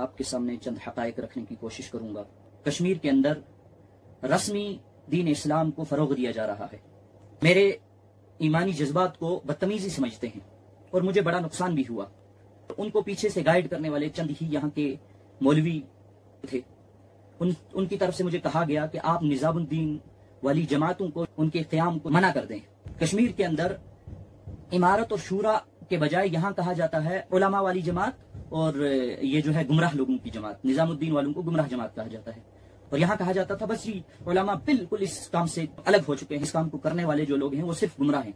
آپ کے سامنے چند حقائق رکھنے کی کوشش کروں گا۔ کشمیر کے اندر رسمی دین اسلام کو فروغ دیا جا رہا ہے۔ میرے ایمانی جذبات کو بدتمیزی سمجھتے ہیں اور مجھے بڑا نقصان بھی ہوا۔ ان کو پیچھے سے گائیڈ کرنے والے چند ہی یہاں کے مولوی تھے۔ ان کی طرف سے مجھے کہا گیا کہ آپ نظام الدین والی جماعتوں کو ان کے قیام کو منع کر دیں۔ کشمیر کے اندر امارت اور شورا کے بجائے یہاں کہا جاتا ہے علماء والی جماعت، اور یہ جو ہے گمراہ لوگوں کی جماعت، نظام الدین والوں کو گمراہ جماعت کہا جاتا ہے۔ اور یہاں کہا جاتا تھا بس یہ علماء بالکل اس کام سے الگ ہو چکے ہیں، اس کام کو کرنے والے جو لوگ ہیں وہ صرف گمراہ ہیں۔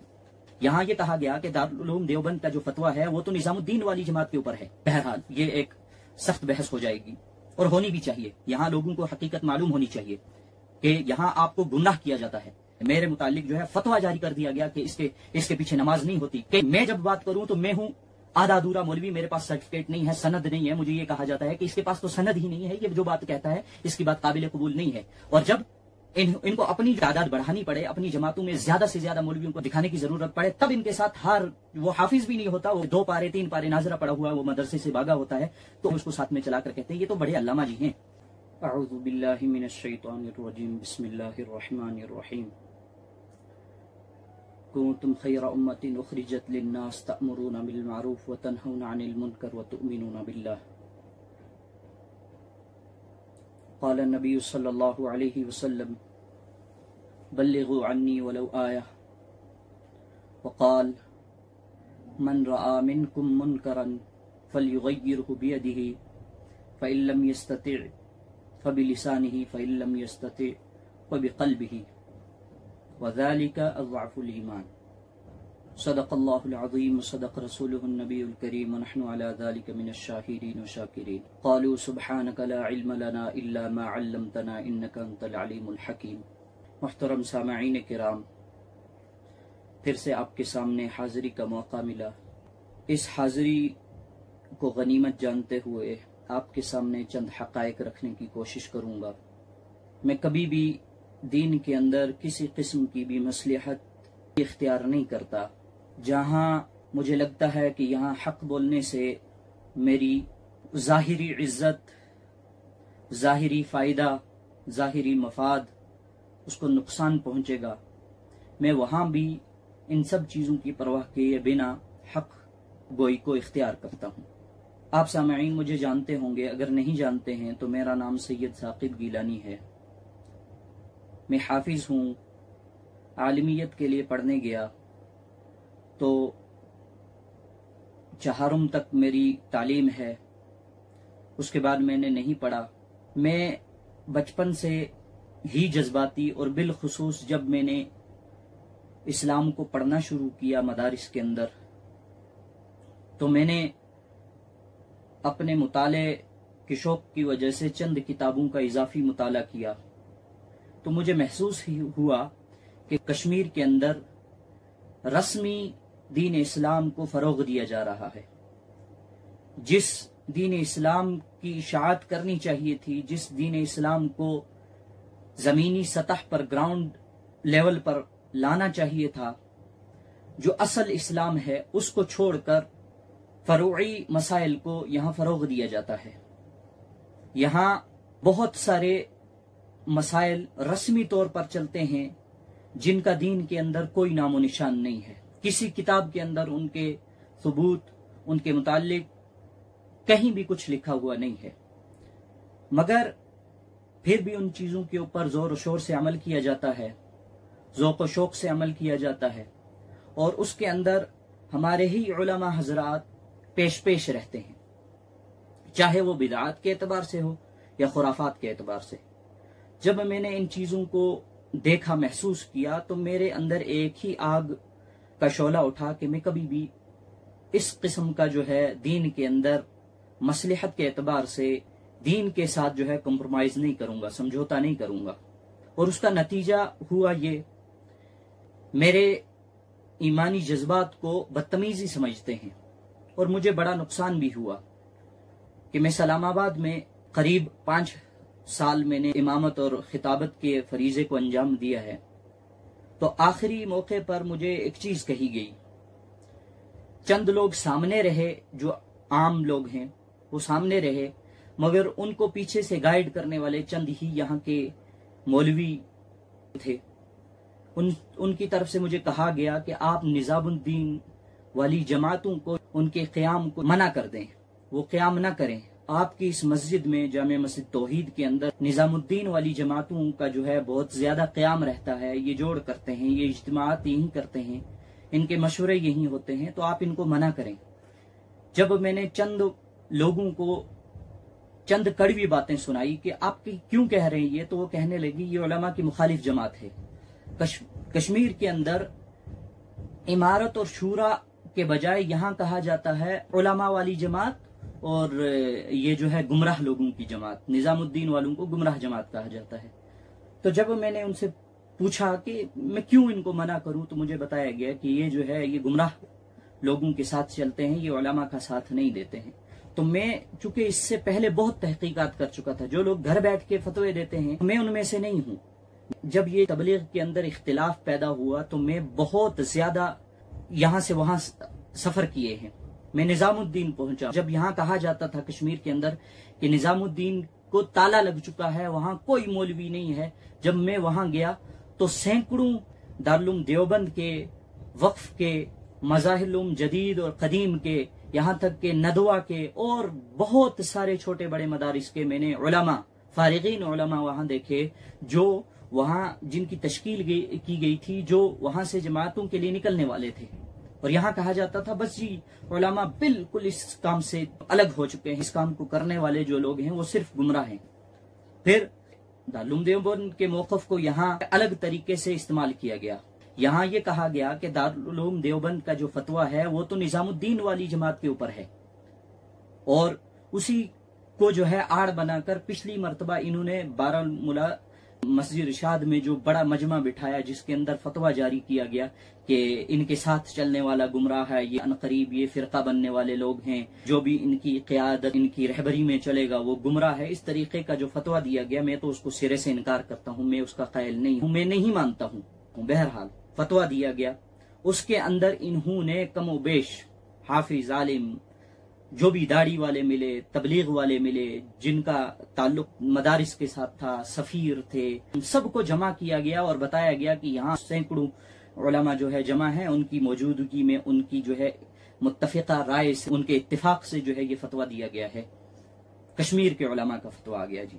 یہاں یہ کہا گیا کہ دارالعلوم دیوبند کا جو فتویٰ ہے وہ تو نظام الدین والی جماعت کے اوپر ہے۔ بہرحال یہ ایک سخت بحث ہو جائے گی اور ہونی بھی چاہیے۔ یہاں لوگوں کو حقیقت معلوم ہونی چاہیے کہ یہاں آپ کو گمراہ کیا جاتا ہے۔ میرے متعلق جو ہے فتویٰ جاری کر دیا گیا کہ اس کے پیچھے نماز نہیں ہوتی، کہ میں جب بات کروں تو میں ہوں آدھا ادھورا مولوی، میرے پاس سرٹیفکیٹ نہیں ہے، سند نہیں ہے۔ مجھے یہ کہا جاتا ہے کہ اس کے پاس تو سند ہی نہیں ہے، یہ جو بات کہتا ہے اس کی بات قابل قبول نہیں ہے۔ اور جب ان کو اپنی تعداد بڑھانی پڑے، اپنی جماعتوں میں زیادہ سے زیادہ مولویوں کو دکھانے کی ضرورت پڑے، تب ان کے ساتھ وہ حافظ بھی نہیں ہوتا، وہ 2 پارے 3 پارے ناظرہ پڑا ہوا، وہ مدرسے سے بھاگا ہوتا ہے، تو اس کو ساتھ میں چلا کر کہتے ہیں یہ تو بڑے علامہ جی ہیں۔ اعوذ باللہ من الشیطان الرجیم، بسم اللہ الرحمن الرحیم۔ کنتم خیر امۃ اخرجت للناس تأمرون بالمعروف وتنہون عن المنکر وتؤمنون باللہ۔ قال النبی صلی اللہ علیہ وسلم بلغوا عنی ولو آیہ، وقال من رأى منکم منکرا فلیغیرہ بیدہ فإن لم یستطع فبلسانہ فإن لم یستطع فبقلبہ وذلك اضعف الایمان۔ صدق اللہ العظیم وصدق رسولہ النبی الکریم ونحن على ذلك من الشاہدین والشاکرین۔ قالوا سبحانک لا علم لنا الا ما علمتنا انک انت العلیم الحکیم۔ محترم سامعین کرام، پھر سے آپ کے سامنے حاضری کا موقع ملا۔ اس حاضری کو غنیمت جانتے ہوئے آپ کے سامنے چند حقائق رکھنے کی کوشش کروں گا۔ میں کبھی بھی دین کے اندر کسی قسم کی بھی مصلحت اختیار نہیں کرتا۔ جہاں مجھے لگتا ہے کہ یہاں حق بولنے سے میری ظاہری عزت، ظاہری فائدہ، ظاہری مفاد، اس کو نقصان پہنچے گا، میں وہاں بھی ان سب چیزوں کی پرواہ کیے بنا حق گوئی کو اختیار کرتا ہوں۔ آپ سامعین مجھے جانتے ہوں گے، اگر نہیں جانتے ہیں تو میرا نام سید ثاقب گیلانی ہے۔ میں حافظ ہوں۔ عالمیت کے لیے پڑھنے گیا تو 4 تک میری تعلیم ہے، اس کے بعد میں نے نہیں پڑھا۔ میں بچپن سے ہی جذباتی، اور بالخصوص جب میں نے اسلام کو پڑھنا شروع کیا مدارس کے اندر، تو میں نے اپنے مطالعے کے شوق کی وجہ سے چند کتابوں کا اضافی مطالعہ کیا، تو مجھے محسوس ہی ہوا کہ کشمیر کے اندر رسمی دین اسلام کو فروغ دیا جا رہا ہے۔ جس دین اسلام کی اشاعت کرنی چاہیے تھی، جس دین اسلام کو زمینی سطح پر، گراؤنڈ لیول پر لانا چاہیے تھا، جو اصل اسلام ہے، اس کو چھوڑ کر فروعی مسائل کو یہاں فروغ دیا جاتا ہے۔ یہاں بہت سارے مسائل رسمی طور پر چلتے ہیں جن کا دین کے اندر کوئی نام و نشان نہیں ہے، کسی کتاب کے اندر ان کے ثبوت، ان کے متعلق کہیں بھی کچھ لکھا ہوا نہیں ہے، مگر پھر بھی ان چیزوں کے اوپر زور و شور سے عمل کیا جاتا ہے، ذوق و شوق سے عمل کیا جاتا ہے، اور اس کے اندر ہمارے ہی علماء حضرات پیش رہتے ہیں، چاہے وہ بدعات کے اعتبار سے ہو یا خرافات کے اعتبار سے۔ جب میں نے ان چیزوں کو دیکھا، محسوس کیا، تو میرے اندر ایک ہی آگ کا شعلہ اٹھا کہ میں کبھی بھی اس قسم کا جو ہے دین کے اندر مصلحت کے اعتبار سے دین کے ساتھ جو ہے کمپرومائز نہیں کروں گا، سمجھوتا نہیں کروں گا۔ اور اس کا نتیجہ ہوا یہ، میرے ایمانی جذبات کو بدتمیزی سمجھتے ہیں، اور مجھے بڑا نقصان بھی ہوا کہ میں اسلام آباد میں قریب 5 سال میں نے امامت اور خطابت کے فریضے کو انجام دیا ہے، تو آخری موقع پر مجھے ایک چیز کہی گئی، چند لوگ سامنے رہے جو عام لوگ ہیں، وہ سامنے رہے، مگر ان کو پیچھے سے گائیڈ کرنے والے چند ہی یہاں کے مولوی تھے۔ ان کی طرف سے مجھے کہا گیا کہ آپ نظام الدین والی جماعتوں کو ان کے قیام کو منع کر دیں، وہ قیام نہ کریں۔ آپ کی اس مسجد میں، جامع مسجد توحید کے اندر، نظام الدین والی جماعتوں کا جو ہے بہت زیادہ قیام رہتا ہے، یہ جوڑ کرتے ہیں، یہ اجتماعات یہی کرتے ہیں، ان کے مشورے یہی ہوتے ہیں، تو آپ ان کو منع کریں۔ جب میں نے چند لوگوں کو چند کڑوی باتیں سنائی کہ آپ کیوں کہہ رہے ہیں یہ، تو وہ کہنے لگی یہ علماء کی مخالف جماعت ہے۔ کشمیر کے اندر امارت اور شورا کے بجائے یہاں کہا جاتا ہے علماء والی جماعت، اور یہ جو ہے گمراہ لوگوں کی جماعت، نظام الدین والوں کو گمراہ جماعت کہا جاتا ہے۔ تو جب میں نے ان سے پوچھا کہ میں کیوں ان کو منع کروں، تو مجھے بتایا گیا کہ یہ جو ہے یہ گمراہ لوگوں کے ساتھ چلتے ہیں، یہ علماء کا ساتھ نہیں دیتے ہیں۔ تو میں چونکہ اس سے پہلے بہت تحقیقات کر چکا تھا، جو لوگ گھر بیٹھ کے فتوے دیتے ہیں میں ان میں سے نہیں ہوں۔ جب یہ تبلیغ کے اندر اختلاف پیدا ہوا تو میں بہت زیادہ یہاں سے وہاں سفر کیے ہیں۔ میں نظام الدین پہنچا، جب یہاں کہا جاتا تھا کشمیر کے اندر کہ نظام الدین کو تالا لگ چکا ہے، وہاں کوئی مولوی نہیں ہے، جب میں وہاں گیا تو سینکڑوں دارالعلوم دیوبند کے، وقف کے، مظاہر العلوم جدید اور قدیم کے، یہاں تک کہ ندوہ کے اور بہت سارے چھوٹے بڑے مدارس کے میں نے علماء، فارغین علماء وہاں دیکھے، جو وہاں جن کی تشکیل کی گئی تھی، جو وہاں سے جماعتوں کے لیے نکلنے والے تھے، اور یہاں کہا جاتا تھا بس جی علماء بالکل اس کام سے الگ ہو چکے ہیں، اس کام کو کرنے والے جو لوگ ہیں وہ صرف گمراہ ہیں۔ پھر دارالعلوم دیوبند کے موقف کو یہاں الگ طریقے سے استعمال کیا گیا۔ یہاں یہ کہا گیا کہ دارالعلوم دیوبند کا جو فتویٰ ہے وہ تو نظام الدین والی جماعت کے اوپر ہے، اور اسی کو جو ہے آڑ بنا کر پچھلی مرتبہ انہوں نے بارہمولہ مسجد ارشاد میں جو بڑا مجمع بٹھایا، جس کے اندر فتویٰ جاری کیا گیا کہ ان کے ساتھ چلنے والا گمراہ ہے، یہ عنقریب یہ فرقہ بننے والے لوگ ہیں، جو بھی ان کی قیادت، ان کی رہبری میں چلے گا وہ گمراہ ہے۔ اس طریقے کا جو فتویٰ دیا گیا، میں تو اس کو سرے سے انکار کرتا ہوں، میں اس کا قائل نہیں ہوں، میں نہیں مانتا ہوں۔ بہرحال فتویٰ دیا گیا، اس کے اندر انہوں نے کم و بیش حافظ، عالم، جو بھی داڑھی والے ملے، تبلیغ والے ملے، جن کا تعلق مدارس کے ساتھ تھا، سفیر تھے، سب کو جمع کیا گیا اور بتایا گیا کہ یہاں سینکڑوں علماء جو ہے جمع ہیں، ان کی موجودگی میں، ان کی جو ہے متفقہ رائے سے، ان کے اتفاق سے جو ہے یہ فتویٰ دیا گیا ہے، کشمیر کے علماء کا فتویٰ آ گیا جی۔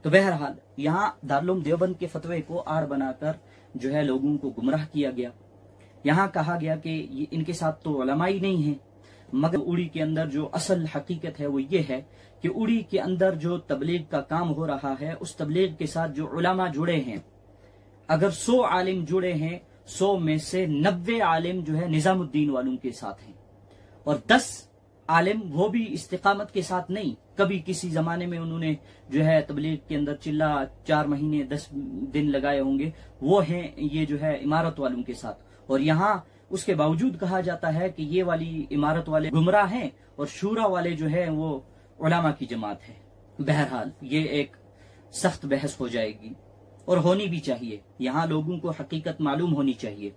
تو بہرحال یہاں دارالعلوم دیوبند کے فتوے کو آڑ بنا کر جو ہے لوگوں کو گمراہ کیا گیا۔ یہاں کہا گیا کہ ان کے ساتھ تو علماء ہی نہیں ہیں، مگر اڑی کے اندر جو اصل حقیقت ہے وہ یہ ہے کہ اڑی کے اندر جو تبلیغ کا کام ہو رہا ہے، اس تبلیغ کے ساتھ جو علماء جڑے ہیں، اگر 100 عالم جڑے ہیں، 100 میں سے 90 عالم جو ہے نظام الدین والوں کے ساتھ ہیں، اور 10 عالم وہ بھی استقامت کے ساتھ نہیں، کبھی کسی زمانے میں انہوں نے جو ہے تبلیغ کے اندر چلا 4 مہینے 10 دن لگائے ہوں گے، وہ ہیں یہ جو ہے امارت والوں کے ساتھ، اور یہاں اس کے باوجود کہا جاتا ہے کہ یہ والی امارت والے گمراہ ہیں اور شورا والے جو ہے وہ علماء کی جماعت ہے۔ بہرحال یہ ایک سخت بحث ہو جائے گی، اور ہونی بھی چاہیے۔ یہاں لوگوں کو حقیقت معلوم ہونی چاہیے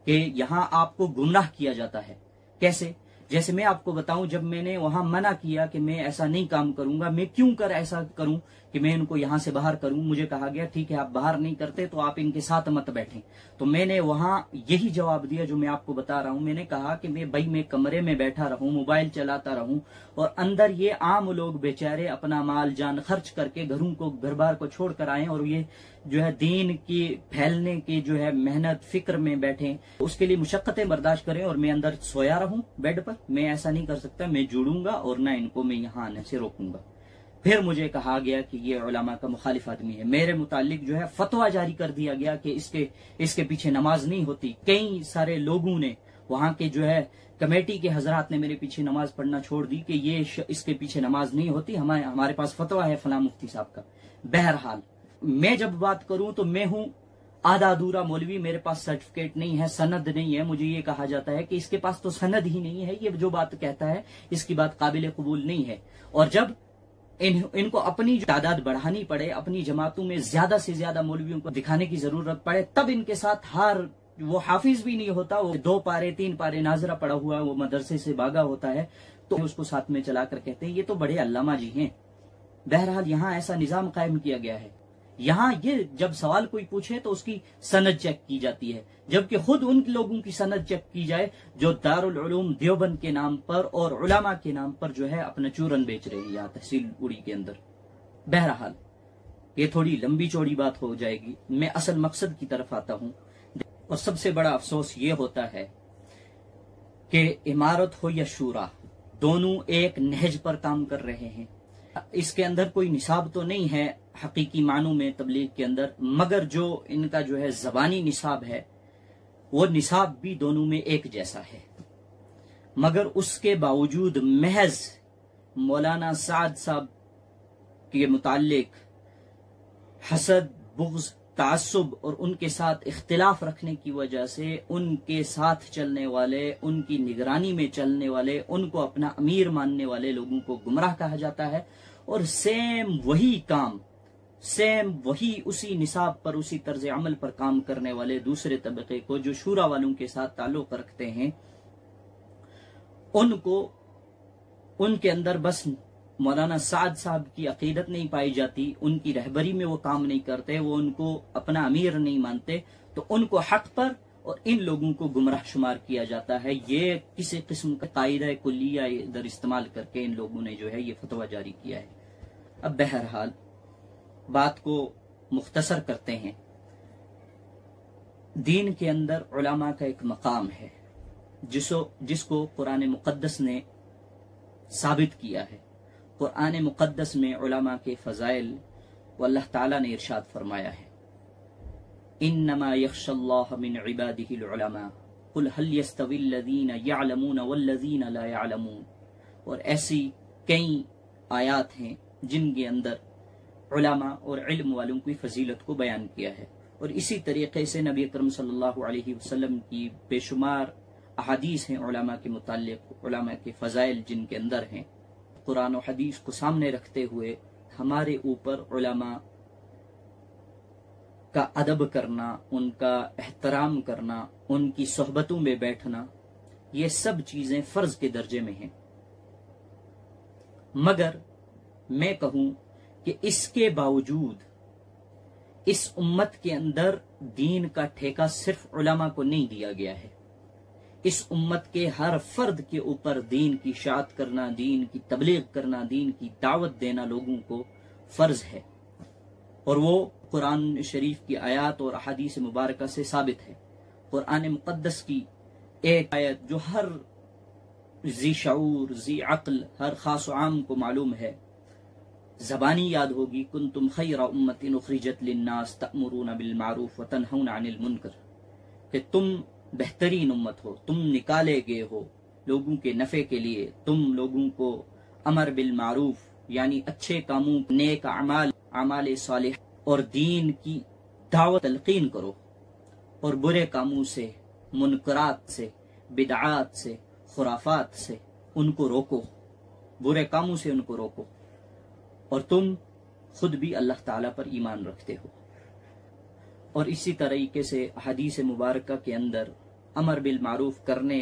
کہ یہاں آپ کو گمراہ کیا جاتا ہے۔ کیسے؟ جیسے میں آپ کو بتاؤں، جب میں نے وہاں منع کیا کہ میں ایسا نہیں کام کروں گا، میں کیوں کر ایسا کروں کہ میں ان کو یہاں سے باہر کروں، مجھے کہا گیا ٹھیک ہے آپ باہر نہیں کرتے تو آپ ان کے ساتھ مت بیٹھیں۔ تو میں نے وہاں یہی جواب دیا جو میں آپ کو بتا رہا ہوں، میں نے کہا کہ میں کمرے میں بیٹھا رہوں، موبائل چلاتا رہوں، اور اندر یہ عام لوگ بیچارے اپنا مال جان خرچ کر کے گھروں کو، گھر بار کو چھوڑ کر آئیں، اور یہ جو ہے دین کی پھیلنے کی جو ہے محنت فکر میں بیٹھیں، اس کے لیے مشقتیں برداشت کریں، اور میں اندر سویا رہوں بیڈ پر؟ میں ایسا نہیں کر سکتا، میں جڑوں گا اور نہ ان کو میں یہاں آنے سے روکوں گا۔ پھر مجھے کہا گیا کہ یہ علماء کا مخالف آدمی ہے، میرے متعلق جو ہے فتویٰ جاری کر دیا گیا کہ اس کے پیچھے نماز نہیں ہوتی۔ کئی سارے لوگوں نے، وہاں کے جو ہے کمیٹی کے حضرات نے میرے پیچھے نماز پڑھنا چھوڑ دی کہ یہ اس کے پیچھے نماز نہیں ہوتی، ہمارے پاس فتویٰ ہے فلاں مفتی صاحب کا۔ بہرحال میں جب بات کروں تو میں ہوں آدھا ادھورا مولوی، میرے پاس سرٹیفکیٹ نہیں ہے، سند نہیں ہے، مجھے یہ کہا جاتا ہے کہ اس کے پاس تو سند ہی نہیں ہے، یہ جو بات کہتا ہے اس کی بات قابل قبول نہیں ہے۔ اور جب ان کو اپنی تعداد بڑھانی پڑے، اپنی جماعتوں میں زیادہ سے زیادہ مولویوں کو دکھانے کی ضرورت پڑے، تب ان کے ساتھ وہ حافظ بھی نہیں ہوتا، وہ 2 پارے 3 پارے ناظرہ پڑا ہوا وہ مدرسے سے بھاگا ہوتا ہے، تو اس کو ساتھ میں چلا کر کہتے ہیں یہ تو بڑے علامہ جی ہیں، بہرحال یہاں ایسا نظام قائم کیا گیا ہے. یہاں یہ جب سوال کوئی پوچھے تو اس کی سند چیک کی جاتی ہے، جبکہ خود ان لوگوں کی سند چیک کی جائے جو دارالعلوم دیوبند کے نام پر اور علماء کے نام پر جو ہے اپنا چورن بیچ رہے ہیں یہاں تحصیل اڑی کے اندر. بہرحال یہ تھوڑی لمبی چوڑی بات ہو جائے گی، میں اصل مقصد کی طرف آتا ہوں. اور سب سے بڑا افسوس یہ ہوتا ہے کہ امارت ہو یا شورا دونوں ایک نہج پر کام کر رہے ہیں. اس کے اندر کوئی نصاب تو نہیں ہے حقیقی معنوں میں تبلیغ کے اندر، مگر جو ان کا جو ہے زبانی نصاب ہے وہ نصاب بھی دونوں میں ایک جیسا ہے. مگر اس کے باوجود محض مولانا سعد صاحب کے متعلق حسد، بغض، تعصب اور ان کے ساتھ اختلاف رکھنے کی وجہ سے ان کے ساتھ چلنے والے، ان کی نگرانی میں چلنے والے، ان کو اپنا امیر ماننے والے لوگوں کو گمراہ کہا جاتا ہے. اور سیم وہی کام، سیم وہی اسی نصاب پر، اسی طرز عمل پر کام کرنے والے دوسرے طبقے کو جو شورا والوں کے ساتھ تعلق رکھتے ہیں، ان کو ان کے اندر بس مولانا سعد صاحب کی عقیدت نہیں پائی جاتی، ان کی رہبری میں وہ کام نہیں کرتے، وہ ان کو اپنا امیر نہیں مانتے، تو ان کو حق پر اور ان لوگوں کو گمراہ شمار کیا جاتا ہے. یہ کسی قسم کا قاعدہ کلیہ ادھر استعمال کر کے ان لوگوں نے جو ہے یہ فتویٰ جاری کیا ہے. اب بہرحال بات کو مختصر کرتے ہیں. دین کے اندر علماء کا ایک مقام ہے جس کو قرآن مقدس نے ثابت کیا ہے. قرآن مقدس میں علماء کے فضائل و اللہ تعالیٰ نے ارشاد فرمایا ہے، انما یخشى اللہ من عباده العلماء قل هل يستوي الذین يعلمون والذین لا يعلمون. اور ایسی کئی آیات ہیں جن کے اندر علماء اور علم والوں کی فضیلت کو بیان کیا ہے. اور اسی طریقے سے نبی اکرم صلی اللہ علیہ وسلم کی بے شمار احادیث ہیں علماء کے متعلق، علماء کے فضائل جن کے اندر ہیں. قرآن و حدیث کو سامنے رکھتے ہوئے ہمارے اوپر علماء کا ادب کرنا، ان کا احترام کرنا، ان کی صحبتوں میں بیٹھنا، یہ سب چیزیں فرض کے درجے میں ہیں. مگر میں کہوں کہ اس کے باوجود اس امت کے اندر دین کا ٹھیکہ صرف علماء کو نہیں دیا گیا ہے. اس امت کے ہر فرد کے اوپر دین کی اشاعت کرنا، دین کی تبلیغ کرنا، دین کی دعوت دینا لوگوں کو فرض ہے. اور وہ قرآن شریف کی آیات اور احادیث مبارکہ سے ثابت ہے. قرآن مقدس کی ایک آیت جو ہر ذی شعور، ذی عقل، ہر خاص و عام کو معلوم ہے، زبانی یاد ہوگی، کنتم خیر امت اخرجت للناس تأمرون بالمعروف وتنہون عن المنکر، کہ تم بہترین امت ہو، تم نکالے گئے ہو لوگوں کے نفع کے لیے، تم لوگوں کو امر بالمعروف یعنی اچھے کاموں، نیک اعمال، اعمال صالح اور دین کی دعوت تلقین کرو، اور برے کاموں سے، منکرات سے، بدعات سے، خرافات سے ان کو روکو، برے کاموں سے ان کو روکو. اور تم خود بھی اللہ تعالیٰ پر ایمان رکھتے ہو. اور اسی طریقے سے حدیث مبارکہ کے اندر امر بالمعروف کرنے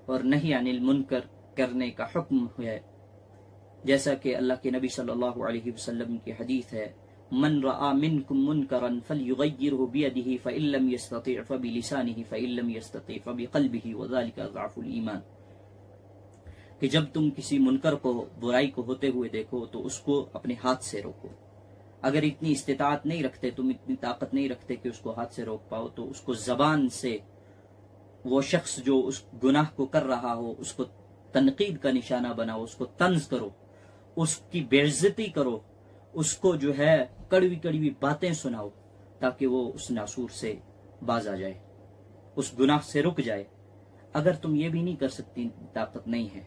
اور نہی عن المنکر کرنے کا حکم ہے، جیسا کہ اللہ کے نبی صلی اللہ علیہ وسلم کی حدیث ہے، من رأى منکم منکرا فلیغیرہ بیدہ فإن لم یستطع فبلسانہ فإن لم یستطع فبقلبہ وذلک ضعف الایمان. کہ جب تم کسی منکر کو، برائی کو ہوتے ہوئے دیکھو تو اس کو اپنے ہاتھ سے روکو. اگر اتنی استطاعت نہیں رکھتے، تم اتنی طاقت نہیں رکھتے کہ اس کو ہاتھ سے روک پاؤ، تو اس کو زبان سے، وہ شخص جو اس گناہ کو کر رہا ہو اس کو تنقید کا نشانہ بناؤ، اس کو طنز کرو، اس کی بے عزتی کرو، اس کو جو ہے کڑوی کڑوی باتیں سناؤ، تاکہ وہ اس ناسور سے باز آ جائے، اس گناہ سے رک جائے. اگر تم یہ بھی نہیں کر سکتی، طاقت نہیں ہے،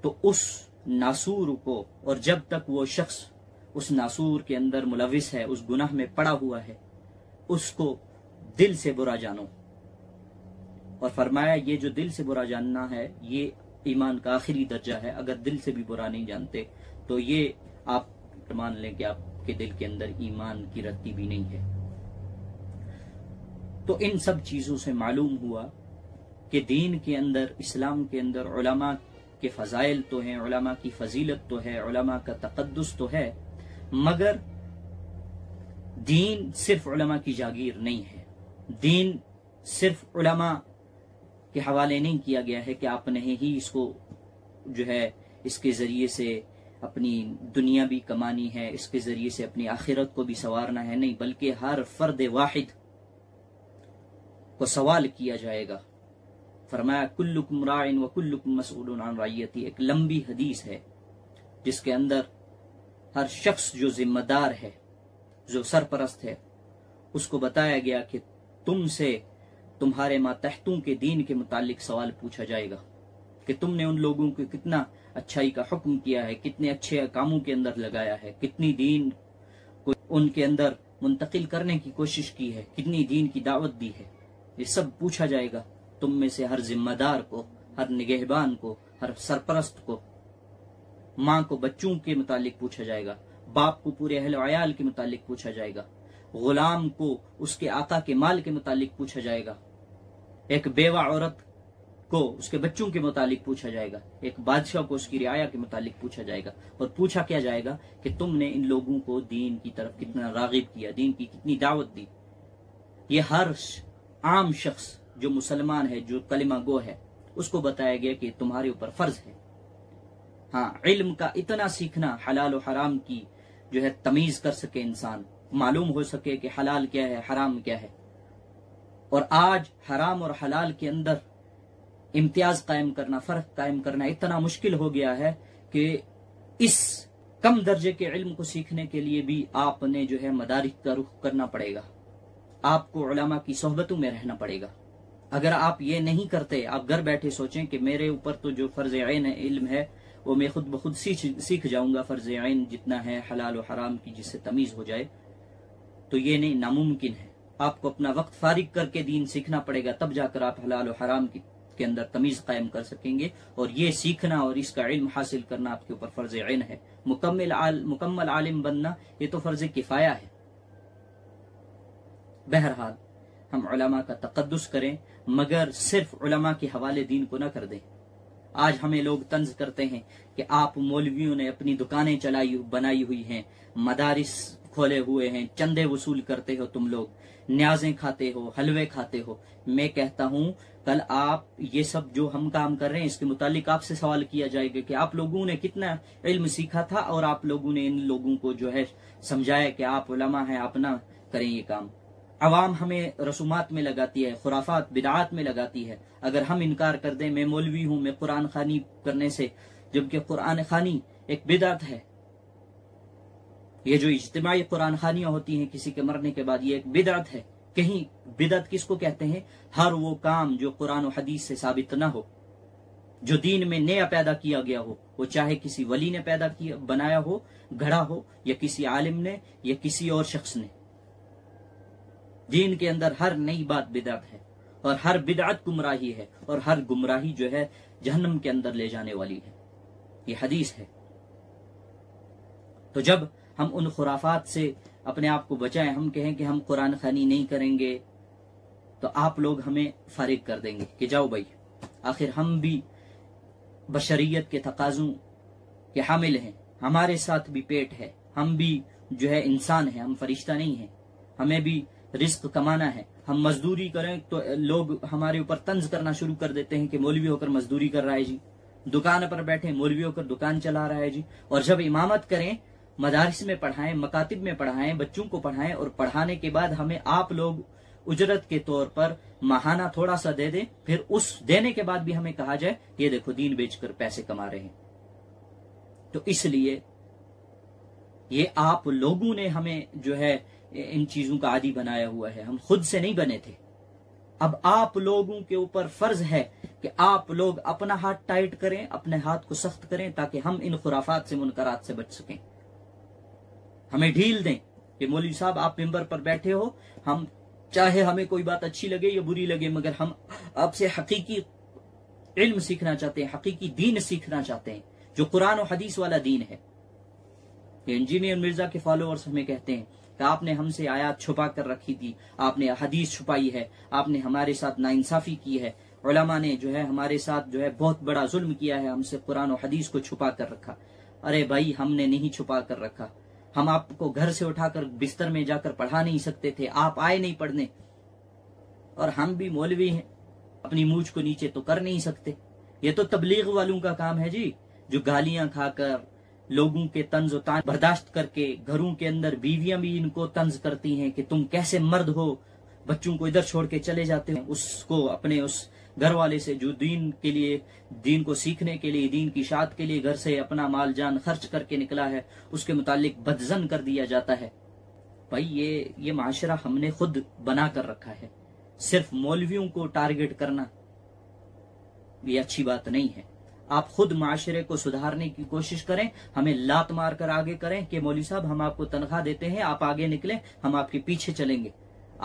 تو اس ناسور کو، اور جب تک وہ شخص اس ناسور کے اندر ملوث ہے، اس گناہ میں پڑا ہوا ہے، اس کو دل سے برا جانو. اور فرمایا یہ جو دل سے برا جاننا ہے یہ ایمان کا آخری درجہ ہے. اگر دل سے بھی برا نہیں جانتے تو یہ آپ مان لیں کہ آپ کے دل کے اندر ایمان کی رتی بھی نہیں ہے. تو ان سب چیزوں سے معلوم ہوا کہ دین کے اندر، اسلام کے اندر علماء کے فضائل تو ہیں، علماء کی فضیلت تو ہے، علماء کا تقدس تو ہے، مگر دین صرف علماء کی جاگیر نہیں ہے. دین صرف علماء کے حوالے نہیں کیا گیا ہے کہ آپ نے ہی اس کو جو ہے اس کے ذریعے سے اپنی دنیا بھی کمانی ہے، اس کے ذریعے سے اپنی آخرت کو بھی سنوارنا ہے، نہیں، بلکہ ہر فرد واحد کو سوال کیا جائے گا. فرمایا کلکم راع وکلکم مسئول عن رعیتی. ایک لمبی حدیث ہے جس کے اندر ہر شخص جو ذمہ دار ہے، جو سرپرست ہے، اس کو بتایا گیا کہ تم سے تمہارے ماتحتوں کے دین کے متعلق سوال پوچھا جائے گا کہ تم نے ان لوگوں کو کتنا اچھائی کا حکم کیا ہے، کتنے اچھے کاموں کے اندر لگایا ہے، کتنی دین کو ان کے اندر منتقل کرنے کی کوشش کی ہے، کتنی دین کی دعوت دی ہے. یہ سب پوچھا جائے گا تم میں سے ہر ذمہ دار کو، ہر نگہبان کو، ہر سرپرست کو. ماں کو بچوں کے متعلق پوچھا جائے گا، باپ کو پورے اہل و عیال کے متعلق پوچھا جائے گا، غلام کو اس کے آقا کے مال کے متعلق پوچھا جائے گا، ایک بیوہ عورت کو اس کے بچوں کے متعلق پوچھا جائے گا، ایک بادشاہ کو اس کی رعایا کے متعلق پوچھا جائے گا. اور پوچھا کیا جائے گا کہ تم نے ان لوگوں کو دین کی طرف کتنا راغب کیا، دین کی کتنی دعوت دی. یہ ہر عام شخص جو مسلمان ہے، جو کلمہ گو ہے، اس کو بتایا گیا کہ تمہارے اوپر فرض ہے. ہاں، علم کا اتنا سیکھنا، حلال و حرام کی جو ہے تمیز کر سکے انسان، معلوم ہو سکے کہ حلال کیا ہے، حرام کیا ہے. اور آج حرام اور حلال کے اندر امتیاز قائم کرنا، فرق قائم کرنا اتنا مشکل ہو گیا ہے کہ اس کم درجے کے علم کو سیکھنے کے لیے بھی آپ نے جو ہے مدارک کا رخ کرنا پڑے گا، آپ کو علماء کی صحبتوں میں رہنا پڑے گا. اگر آپ یہ نہیں کرتے، آپ گھر بیٹھے سوچیں کہ میرے اوپر تو جو فرض عین علم ہے وہ میں خود بخود سیکھ جاؤں گا، فرض عین جتنا ہے حلال و حرام کی جس سے تمیز ہو جائے، تو یہ نہیں، ناممکن ہے. آپ کو اپنا وقت فارغ کر کے دین سیکھنا پڑے گا، تب جا کر آپ حلال و حرام کے اندر تمیز قائم کر سکیں گے. اور یہ سیکھنا اور اس کا علم حاصل کرنا آپ کے اوپر فرض عین ہے. مکمل عالم بننا یہ تو فرض کفایہ ہے. بہرحال ہم علماء کا تقدس کریں، مگر صرف علماء کے حوالے دین کو نہ کر دیں. آج ہمیں لوگ طنز کرتے ہیں کہ آپ مولویوں نے اپنی دکانیں بنائی ہوئی ہیں، مدارس کھولے ہوئے ہیں، چندے وصول کرتے ہو، تم لوگ نیازیں کھاتے ہو، حلوے کھاتے ہو. میں کہتا ہوں کل آپ یہ سب جو ہم کام کر رہے ہیں اس کے متعلق آپ سے سوال کیا جائے گا کہ آپ لوگوں نے کتنا علم سیکھا تھا اور آپ لوگوں نے ان لوگوں کو جو ہے سمجھایا کہ آپ علماء ہیں، آپ نہ کریں یہ کام. عوام ہمیں رسومات میں لگاتی ہے، خرافات بدعات میں لگاتی ہے. اگر ہم انکار کر دیں میں مولوی ہوں، میں قرآن خوانی کرنے سے، جبکہ قرآن خوانی ایک بدعت ہے. یہ جو اجتماعی قرآن خوانیاں ہوتی ہیں کسی کے مرنے کے بعد، یہ ایک بدعت ہے. کہیں بدعت کس کو کہتے ہیں؟ ہر وہ کام جو قرآن و حدیث سے ثابت نہ ہو، جو دین میں نیا پیدا کیا گیا ہو، وہ چاہے کسی ولی نے بنایا ہو، گھڑا ہو، یا کسی عالم نے یا کسی اور شخص نے. دین کے اندر ہر نئی بات بدعت ہے، اور ہر بدعت گمراہی ہے، اور ہر گمراہی جو ہے جہنم کے اندر لے جانے والی ہے. یہ حدیث ہے. تو جب ہم ان خرافات سے اپنے آپ کو بچائیں، ہم کہیں کہ ہم قرآن خوانی نہیں کریں گے، تو آپ لوگ ہمیں فارغ کر دیں گے کہ جاؤ بھائی، آخر ہم بھی بشریت کے تقاضوں کے حامل ہیں، ہمارے ساتھ بھی پیٹ ہے، ہم بھی جو ہے انسان ہیں، ہم فرشتہ نہیں ہیں، ہمیں بھی رزق کمانا ہے. ہم مزدوری کریں تو لوگ ہمارے اوپر طنز کرنا شروع کر دیتے ہیں کہ مولوی ہو کر مزدوری کر رہا ہے جی، دکان پر بیٹھے مولوی ہو کر دکان چلا رہا ہے جی. اور جب امامت کریں، مدارس میں پڑھائیں، مکاتب میں پڑھائیں، بچوں کو پڑھائیں، اور پڑھانے کے بعد ہمیں آپ لوگ اجرت کے طور پر ماہانہ تھوڑا سا دے دیں، پھر اس دینے کے بعد بھی ہمیں کہا جائے یہ دیکھو دین بیچ کر پیسے کما رہے ہیں. تو اس لیے یہ آپ لوگوں نے ہمیں جو ہے ان چیزوں کا عادی بنایا ہوا ہے، ہم خود سے نہیں بنے تھے. اب آپ لوگوں کے اوپر فرض ہے کہ آپ لوگ اپنا ہاتھ ٹائٹ کریں، اپنے ہاتھ کو سخت کریں، تاکہ ہم ان خرافات سے، منکرات سے بچ سکیں. ہمیں ڈھیل دیں کہ مولوی صاحب آپ ممبر پر بیٹھے ہو، ہم چاہے ہمیں کوئی بات اچھی لگے یا بری لگے، مگر ہم آپ سے حقیقی علم سیکھنا چاہتے ہیں، حقیقی دین سیکھنا چاہتے ہیں، جو قرآن و حدیث والا دین ہے. یہ انجینئر مرزا کے فالوورز ہمیں کہتے ہیں کہ آپ نے ہم سے آیات چھپا کر رکھی تھی، آپ نے حدیث چھپائی ہے، آپ نے ہمارے ساتھ ناانصافی کی ہے. علماء نے جو ہے ہمارے ساتھ جو ہے بہت بڑا ظلم کیا ہے، ہم سے قرآن و حدیث کو چھپا کر رکھا۔ ارے بھائی، ہم نے نہیں چھپا کر رکھا، ہم آپ کو گھر سے اٹھا کر بستر میں جا کر پڑھا نہیں سکتے تھے، آپ آئے نہیں پڑھنے، اور ہم بھی مولوی ہیں، اپنی مونچھ کو نیچے تو کر نہیں سکتے۔ یہ تو تبلیغ والوں کا کام ہے جی، جو گالیاں کھا کر، لوگوں کے طنز و طعن برداشت کر کے، گھروں کے اندر بیویاں بھی ان کو طنز کرتی ہیں کہ تم کیسے مرد ہو، بچوں کو ادھر چھوڑ کے چلے جاتے ہیں، اس کو اپنے اس گھر والے سے جو دین کے لیے، دین کو سیکھنے کے لیے، دین کی اشاعت کے لیے گھر سے اپنا مال جان خرچ کر کے نکلا ہے، اس کے متعلق بدظن کر دیا جاتا ہے۔ بھائی یہ معاشرہ ہم نے خود بنا کر رکھا ہے، صرف مولویوں کو ٹارگٹ کرنا یہ اچھی بات نہیں ہے۔ آپ خود معاشرے کو سدھارنے کی کوشش کریں، ہمیں لات مار کر آگے کریں کہ مولوی صاحب ہم آپ کو تنخواہ دیتے ہیں، آپ آگے نکلیں، ہم آپ کے پیچھے چلیں گے۔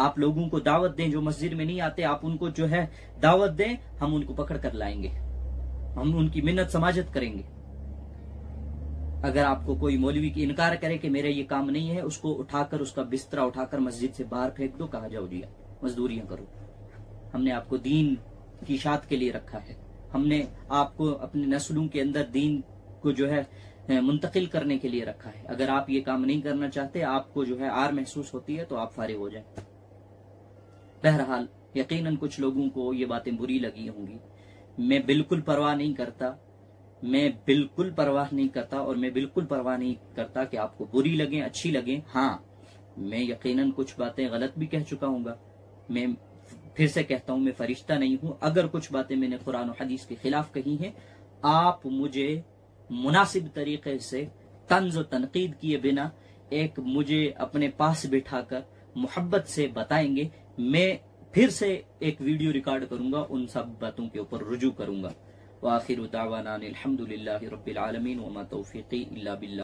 آپ لوگوں کو دعوت دیں، جو مسجد میں نہیں آتے آپ ان کو جو ہے دعوت دیں، ہم ان کو پکڑ کر لائیں گے، ہم ان کی منت سماجت کریں گے۔ اگر آپ کو کوئی مولوی کی انکار کرے کہ میرا یہ کام نہیں ہے، اس کو اٹھا کر، اس کا بسترا اٹھا کر مسجد سے باہر پھینک دو، کہا جاؤ جی مزدوریاں کرو۔ ہم نے آپ کو دین کی اشاعت کے لیے رکھا ہے، ہم نے آپ کو اپنی نسلوں کے اندر دین کو جو ہے منتقل کرنے کے لیے رکھا ہے۔ اگر آپ یہ کام نہیں کرنا چاہتے، آپ کو جو ہے آر محسوس ہوتی ہے، تو آپ فارغ ہو جائیں۔ بہرحال یقیناً کچھ لوگوں کو یہ باتیں بری لگی ہوں گی، میں بالکل پرواہ نہیں کرتا، میں بالکل پرواہ نہیں کرتا، اور میں بالکل پرواہ نہیں کرتا کہ آپ کو بری لگیں اچھی لگیں۔ ہاں، میں یقیناً کچھ باتیں غلط بھی کہہ چکا ہوں گا، میں پھر سے کہتا ہوں میں فرشتہ نہیں ہوں۔ اگر کچھ باتیں میں نے قرآن و حدیث کے خلاف کہی ہیں، آپ مجھے مناسب طریقے سے طنز و تنقید کیے بنا ایک مجھے اپنے پاس بٹھا کر محبت سے بتائیں گے، میں پھر سے ایک ویڈیو ریکارڈ کروں گا، ان سب باتوں کے اوپر رجوع کروں گا۔ وآخر دعوانا الحمد للہ رب العالمین وما توفیقی الا باللہ۔